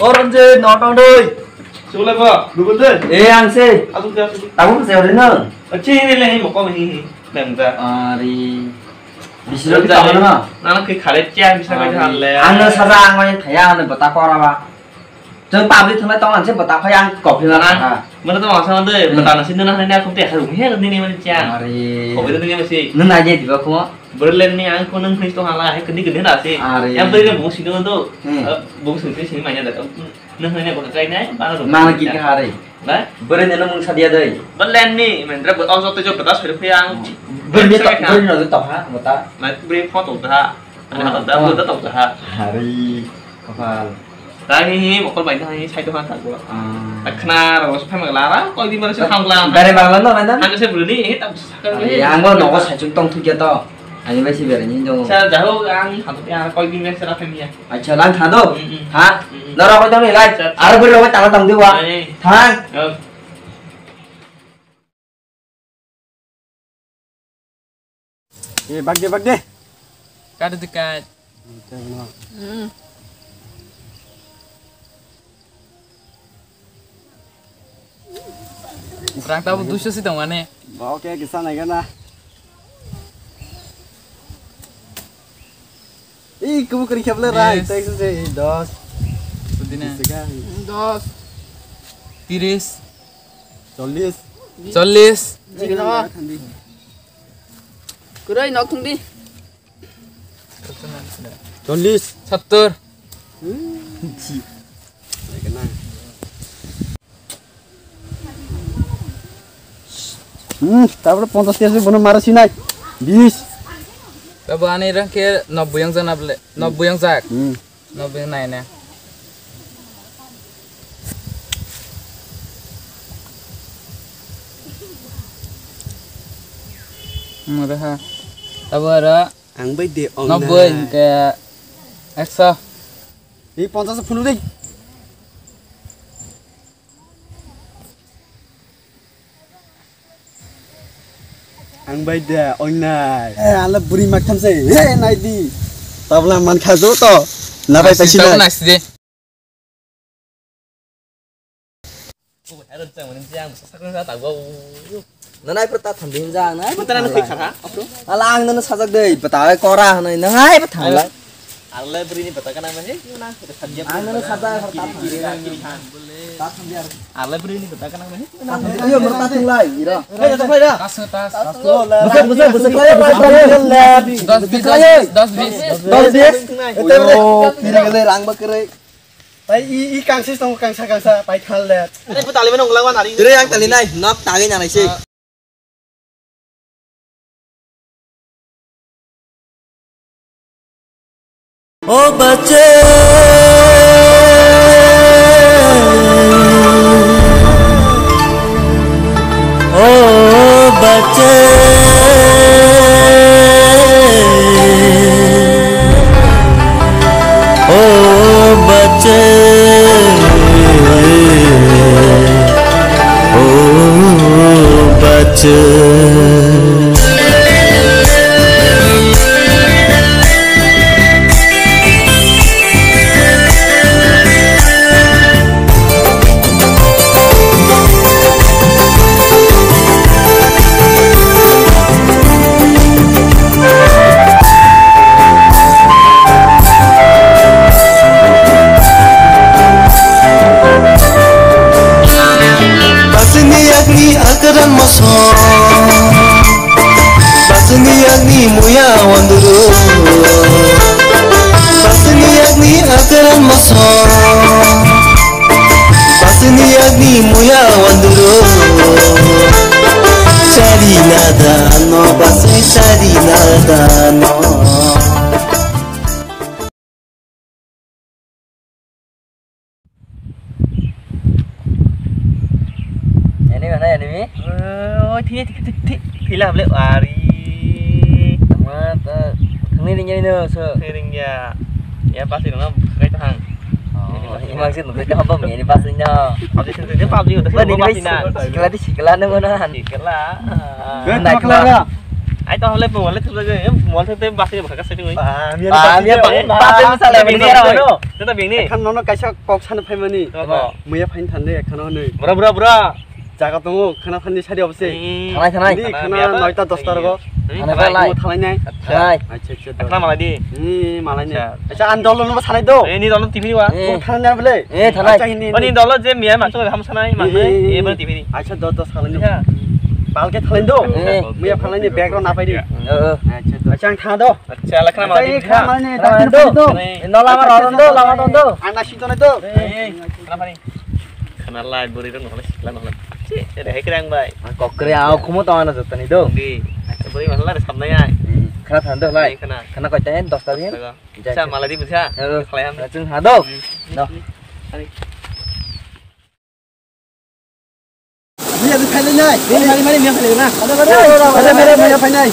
Orang je nonton deh. Sudah apa? Dulu deh. Ang sih. Aku dah. Tahu saya udah neng. Cini lagi mau kau ini. Nengda. Ari. Bisa kita tahu neng. Nana ke khalet cian bisa kau jalan le. Ang sarang macam thaya ang betapa orang apa. Jangan pabrik thằng tao ăn sẽ betapa yang kopi mana. Mana tuh masalah deh. Betapa nasi nana nana aku teh harus hebat ini mana cian. Ari. Kopi itu masih. Neng aja di bawah kamu. Berlen nih ang kau neng Kristo halah. Kendi kendi nasi. Yang beri bungkus itu tuh. Bungkus itu sini banyak dah. Neng nanya bukan kain nih. Mana kita hari. Nah, beri nana mung sadia deh. Berlen nih. Mendra buat orang satu coba betas yang. Beri nana top ha, betul. Nah, beri foto dah. Ada ada buat top dah. Hari. Kapal. Tadi mau banyak ini saya tuh hantar gua. Karena harus paham ngelarang. Kalau di mana sih hanglang. Dari mana lo nanti? Hanya saya beli ini, tak bisa. Yang gua nongol saya cuma tuh kita. Hanya masih berani jong. Saya jauh yang hantar yang kalau di mana saya family. Aja lang thado. Ha? Nara ko jong ni lai. Ara beri lo tangan tang diwa. Thang. Bag deh. Kada dekat. Kurang tahu dusnya sih temannya. Oke, kesana kan lah. Ih, kamu kerja boleh right? Teks sih, dos. Sudinya. Dos. Tiris. 40. 40. Jika Kurai nak tunggu. 40. 70. তারপরে 50 টাকা বনে মারছি নাই 20 তবে আনি রাখে 90 yang জানা বলে 90 yang যাক 90 নাই না মরে হ্যাঁ তারপর আং বাই দে 90 ke 100 এই 50 ফুল দেই Ang bay dia online. Ala buri makan saya. Naik di. Tabla man khazo to. Na bay paisi na. Nice deh. Oh, ada cang mana cang. Sakit saya tahu. Nanai perta thambin jang nai. Betul nak kikar ha? Alang nana sajak deh. Betawe kora nai nangai betang lang. Allah beri ini betakan nama sih. Gimana? Ang nana sajak perta thambin. Allah beri ini betakan nama sih. Ayo berta thung lai ira. Tas tas. Besar kaya. 10 Oh, kiri kali rang bakere. Pai i kangsis tong kangsa pai khal le. Ini putali mana ulang wan hari. Kiri yang tali nai, nak tage yang nai sih. Oh baca. Oh baca. Oh baca. Oh baca. Basni agni muya wanduru Basni agni akaran maso Basni agni muya wanduru Shari nada no basni shari nada no Ini mana ini? Oh, thì làm liệu ari. Mà thằng này đi nữa sơ. Thì đình ya. Ya pasti nó cái thằng. Emang sih nulis apa ini pastinya. Pasti sendiri pasti udah. Ini sekelah di sekelah nih mana? Sekelah. Naik kelar. ai tao lên mồm lên thực ra món thực tế bạc thì bạc cái gì Ba masalah biển ini đi orang rồi itu. chúng ta biển đi Kan nono kaisa kok sana paimani. Muya pain thande ekhano nei. bura Jaga tongo khana phani sari obse. Thanai. Ni khana 9 ta 10 ta rogo. Thanai. Thalai nai. Thanai. Acha acha. Akla malah di Ni malai ni. Acha andolon no sanai do. ini dalam TV wa Khana na bole. Thanai. ini dalam je mia masuk ke sana ini mana ini benar TV Acha do do salai ni. Balke thalai do. Muya phalai ni background na pai di. Acha do. Acha tha do. अच्छा लखना माला di Khana malai ni. Do. Indo lama rondo. Ana sito na do. kenapa nih kenal lah buri dong nongol sih ada hekerang bay Kok kriau kumu tahu anak jatuh nih do. di buri mana lah sama ya Karena tanda lah. kena Karena kau cahin 10 tahun. bisa malah di bisa kalian Racun hado. Do. Muya di phai nai. Mari mia kali na. Ada muya phai nai.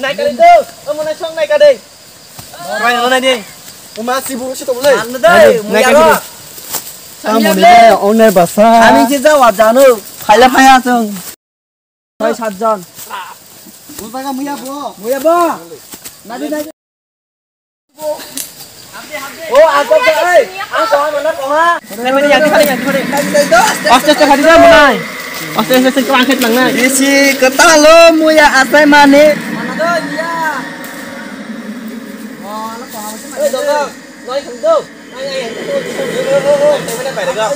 này cái đi ông muốn nói xong này cái đi quay nó này đi Uma sibuk si to bole. Anda deh, muya ro. Kamu ni onai basa. Kami cinta wajah nu. Kaya kaya sung. Saya sajon. Usaha muya bo. Muya bo. Nadi. Oh, aku ke ai. Aku mana ko ha. này bây giờ cái Oste cái đi ra mà này Oste cái quang hết lần này Isi ketalo muya asai mane. Mana do ya. Oh, nó còn cái này. Được không? Nói không được. Này cái này phải được không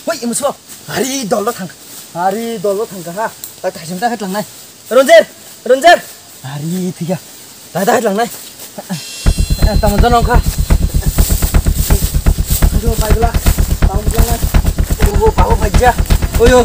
Woi, musuh. Hari dolo thang. Hari dolo thang ha. Ta ta jumta hết lần này. Ranger. Hari thiga. Ta hết lần này. Ta muốn non kha. Aduh, baiklah. Tahu bilang lah. Bawa aja. Oh yo.